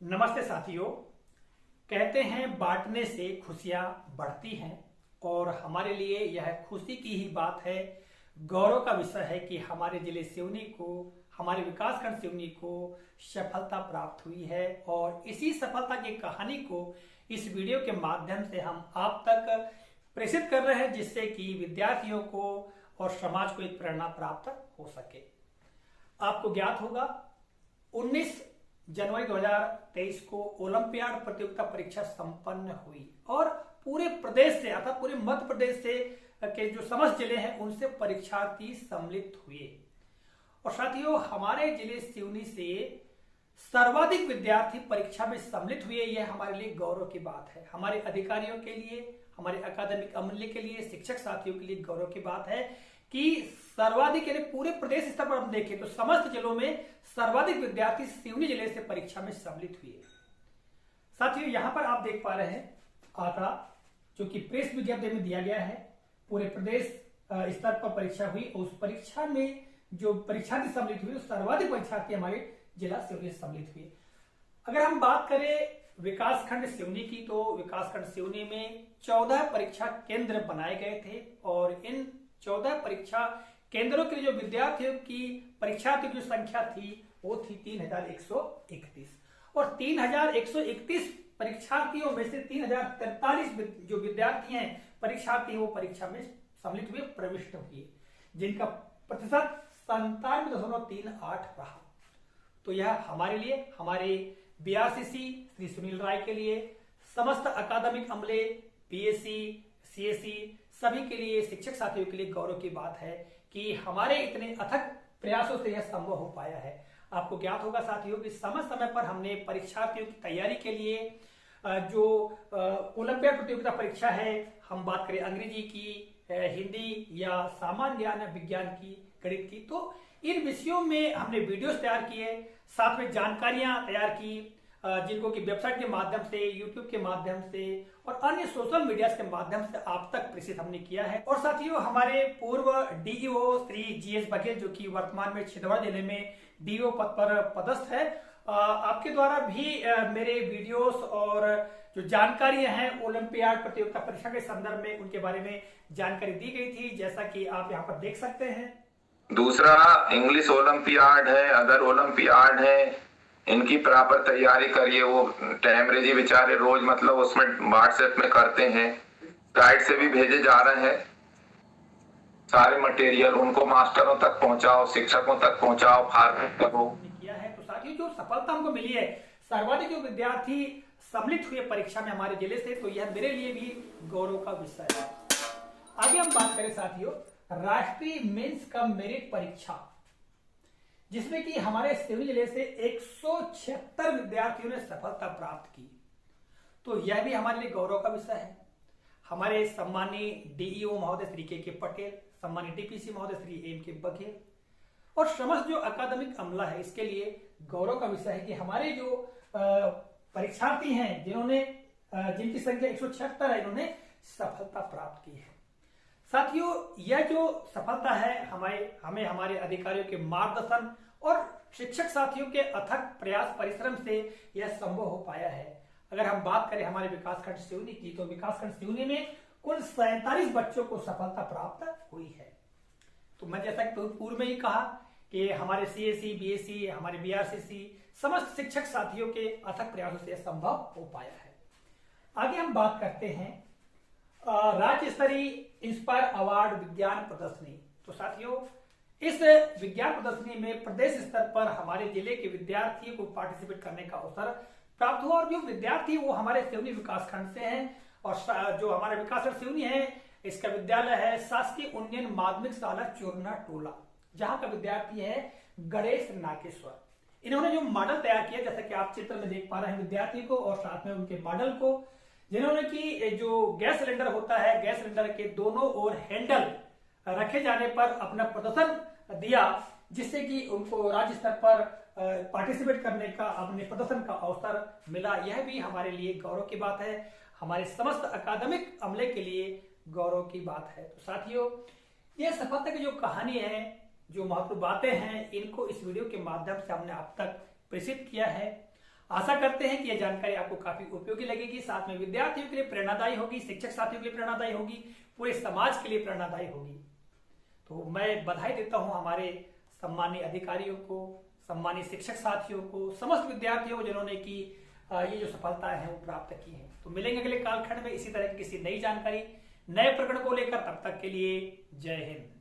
नमस्ते साथियों। कहते हैं बांटने से खुशियां बढ़ती हैं और हमारे लिए यह खुशी की ही बात है, गौरव का विषय है कि हमारे जिले सिवनी को, हमारे विकासखंड सिवनी को सफलता प्राप्त हुई है और इसी सफलता की कहानी को इस वीडियो के माध्यम से हम आप तक प्रेषित कर रहे हैं, जिससे कि विद्यार्थियों को और समाज को एक प्रेरणा प्राप्त हो सके। आपको ज्ञात होगा 19 जनवरी 2023 को ओलंपियाड प्रतियोगिता परीक्षा संपन्न हुई और पूरे प्रदेश से अर्थात पूरे मध्य प्रदेश से के जो समस्त जिले हैं उनसे परीक्षार्थी सम्मिलित हुए। और साथियों, हमारे जिले सिवनी से सर्वाधिक विद्यार्थी परीक्षा में सम्मिलित हुए। यह हमारे लिए गौरव की बात है। हमारे अधिकारियों के लिए, हमारे अकादमिक अमले के लिए, शिक्षक साथियों के लिए गौरव की बात है कि सर्वाधिक यानी पूरे प्रदेश स्तर पर हम देखें तो समस्त जिलों में सर्वाधिक विद्यार्थी सिवनी जिले से परीक्षा में सम्मिलित हुए। साथियों, यहां पर आप देख पा रहे हैं आंकड़ा जो कि प्रेस विज्ञप्ति में दिया गया है। पूरे प्रदेश स्तर पर परीक्षा हुई और उस परीक्षा में जो परीक्षार्थी सम्मिलित हुए, सर्वाधिक परीक्षार्थी हमारे जिला सिवनी से सम्मिलित हुए। अगर हम बात करें विकासखंड सिवनी की, तो विकासखंड सिवनी में 14 परीक्षा केंद्र बनाए गए थे और इन 14 परीक्षा केंद्रों के लिए जो विद्यार्थियों की परीक्षार्थियों की संख्या थी वो थी 3131 और 3131 परीक्षार्थियों में से 3043 जो विद्यार्थी हैं, परीक्षार्थी वो परीक्षा में सम्मिलित हुए, प्रविष्ट हुए, जिनका प्रतिशत 97.38 रहा। तो यह हमारे लिए, हमारे बीआरसीसी श्री सुनील राय के लिए, समस्त अकादमिक अमले, पीएससी, सीएससी सभी के लिए, शिक्षक साथियों के लिए गौरव की बात है कि हमारे इतने अथक प्रयासों से यह संभव हो पाया है। आपको ज्ञात होगा साथियों कि समय समय पर हमने परीक्षार्थियों की तैयारी के लिए जो ओलंपियाड प्रतियोगिता परीक्षा है, हम बात करें अंग्रेजी की, हिंदी या सामान्य ज्ञान या विज्ञान की, गणित की, तो इन विषयों में हमने वीडियोस तैयार किए, साथ में जानकारियां तैयार की, जिनको कि वेबसाइट के माध्यम से, यूट्यूब के माध्यम से और अन्य सोशल मीडिया के माध्यम से आप तक प्रेषित हमने किया है। और साथियों, हमारे पूर्व डीईओ श्री जीएस बघेल, जो कि वर्तमान में छिंदवाड़ा जिले में डीईओ पद पर पदस्थ है, आपके द्वारा भी मेरे वीडियोस और जो जानकारियां हैं ओलंपियाड प्रतियोगिता परीक्षा के संदर्भ में, उनके बारे में जानकारी दी गई थी, जैसा कि आप यहाँ पर देख सकते हैं। दूसरा इंग्लिश ओलंपियाड है, अदर ओलंपियाड है, इनकी प्रॉपर तैयारी करिए। वो टैमरे जी बेचारे रोज मतलब उसमें व्हाट्सएप में करते हैं, गाइड से भी भेजे जा रहे हैं सारे मटेरियल, उनको मास्टरों तक पहुंचाओ, शिक्षकों तक पहुंचाओ, फार्म करो। किया है तो साथियों, जो सफलता हमको मिली है, सर्वाधिक जो विद्यार्थी सम्मिलित हुए परीक्षा में हमारे जिले से, तो यह मेरे लिए भी गौरव का विषय है। आगे हम बात करें साथियों राष्ट्रीय मेंस कम मेरिट परीक्षा, जिसमें कि हमारे सिवनी जिले से 176 विद्यार्थियों ने सफलता प्राप्त की, तो यह भी हमारे लिए गौरव का विषय है। हमारे सम्मानीय डीईओ महोदय श्री के पटेल, सम्मानीय डीपीसी महोदय श्री एम के बघेल और समस्त जो अकादमिक अमला है, इसके लिए गौरव का विषय है कि हमारे जो परीक्षार्थी हैं, जिनकी संख्या 176 है, इन्होंने सफलता प्राप्त की है। साथियों, यह जो सफलता है हमें हमारे अधिकारियों के मार्गदर्शन और शिक्षक साथियों के अथक प्रयास परिश्रम से यह संभव हो पाया है। अगर हम बात करें हमारे विकासखंड सिवनी की, तो विकासखंड सिवनी में कुल 47 बच्चों को सफलता प्राप्त हुई है। तो मैं जैसा कि पूर्व में ही कहा कि हमारे सीएससी, बीएससी, हमारे बीआरसीसी समस्त शिक्षक साथियों के अथक प्रयासों से यह संभव हो पाया है। आगे हम बात करते हैं राज्य स्तरीय इंस्पायर अवार्ड विज्ञान प्रदर्शनी। तो साथियों, इस विज्ञान प्रदर्शनी में प्रदेश स्तर पर हमारे जिले के विद्यार्थियों को पार्टिसिपेट करने का अवसर प्राप्त हुआ और जो विद्यार्थी वो हमारे सिवनी विकासखंड से हैं और जो हमारे विकासखंड सिवनी है, इसका विद्यालय है शासकीय उन्नयन माध्यमिक शाला चूरना टोला, जहां का विद्यार्थी है गणेश नागेश्वर। इन्होंने जो मॉडल तैयार किया, जैसा कि आप चित्र में देख पा रहे हैं विद्यार्थी को और साथ में उनके मॉडल को, जिन्होंने कि जो गैस सिलेंडर होता है, गैस सिलेंडर के दोनों ओर हैंडल रखे जाने पर अपना प्रदर्शन दिया, जिससे कि उनको राज्य स्तर पर पार्टिसिपेट करने का, अपने प्रदर्शन का अवसर मिला। यह भी हमारे लिए गौरव की बात है, हमारे समस्त अकादमिक अमले के लिए गौरव की बात है। तो साथियों, यह सफलता की जो कहानी है, जो महत्वपूर्ण बातें हैं, इनको इस वीडियो के माध्यम से हमने आप तक प्रेषित किया है। आशा करते हैं कि यह जानकारी आपको काफी उपयोगी लगेगी, साथ में विद्यार्थियों के लिए प्रेरणादायी होगी, शिक्षक साथियों के लिए प्रेरणादायी होगी, पूरे समाज के लिए प्रेरणादायी होगी। तो मैं बधाई देता हूं हमारे सम्मानीय अधिकारियों को, सम्मानीय शिक्षक साथियों को, समस्त विद्यार्थियों को जिन्होंने की ये जो सफलताएं हैं वो प्राप्त की हैं। तो मिलेंगे अगले कालखंड में इसी तरह की किसी नई जानकारी, नए प्रकरण को लेकर। तब तक के लिए जय हिंद।